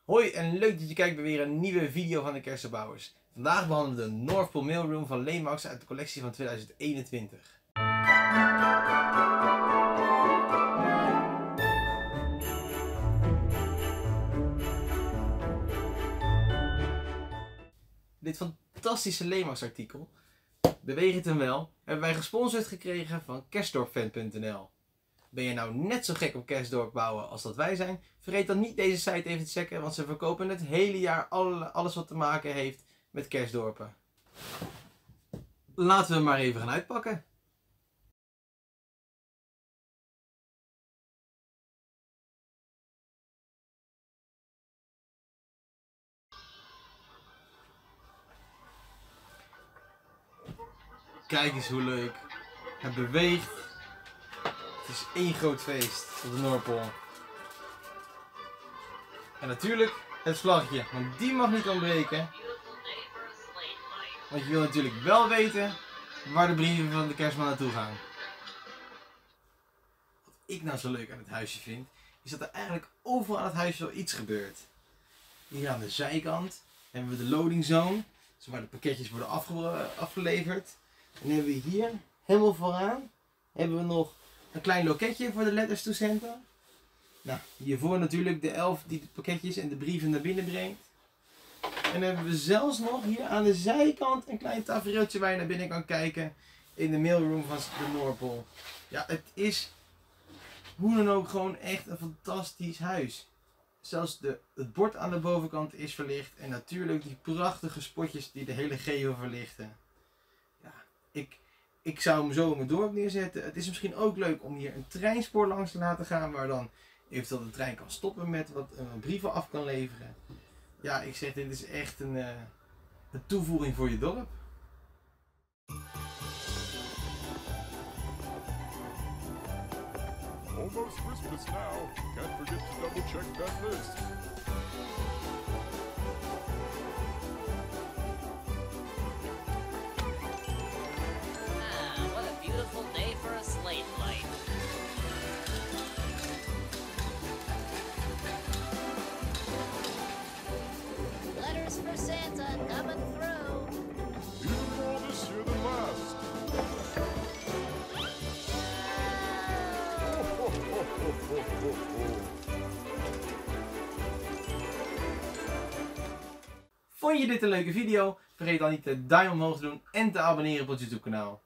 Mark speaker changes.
Speaker 1: Hoi en leuk dat je kijkt bij weer een nieuwe video van de Kersenbouwers. Vandaag behandelen we de North Pole Mailroom van Lemax uit de collectie van 2021. Dit fantastische Lemax artikel, beweeg het hem wel, hebben wij gesponsord gekregen van Kersdorpfan.nl. Ben je nou net zo gek op Kersdorp bouwen als dat wij zijn? Vergeet dan niet deze site even te checken, want ze verkopen het hele jaar alles wat te maken heeft met kerstdorpen. Laten we hem maar even gaan uitpakken. Kijk eens hoe leuk. Het beweegt. Het is één groot feest op de Noordpool. En natuurlijk het vlaggetje, want die mag niet ontbreken. Want je wil natuurlijk wel weten waar de brieven van de kerstman naartoe gaan. Wat ik nou zo leuk aan het huisje vind, is dat er eigenlijk overal aan het huisje wel iets gebeurt. Hier aan de zijkant hebben we de loading zone, dus waar de pakketjes worden afgeleverd. En hebben we hier, helemaal vooraan, hebben we nog een klein loketje voor de letters to center. Nou, hiervoor natuurlijk de elf die de pakketjes en de brieven naar binnen brengt. En dan hebben we zelfs nog hier aan de zijkant een klein tafereeltje waar je naar binnen kan kijken in de mailroom van de Noordpool. Ja, het is hoe dan ook gewoon echt een fantastisch huis. Zelfs het bord aan de bovenkant is verlicht en natuurlijk die prachtige spotjes die de hele geo verlichten. Ja, ik zou hem zo in mijn dorp neerzetten. Het is misschien ook leuk om hier een treinspoor langs te laten gaan waar dan eventueel de trein kan stoppen met wat brieven af kan leveren. Ja, ik zeg, dit is echt een toevoeging voor je dorp.
Speaker 2: Almost Christmas now. Can't forget to double check that list.
Speaker 3: What a beautiful day for a slate light. Letters for Santa coming through.
Speaker 2: Even more this year than last. Ho, ho, ho, ho, ho, ho.
Speaker 1: Vond je dit een leuke video? Vergeet dan niet de duim omhoog te doen en te abonneren op ons YouTube kanaal.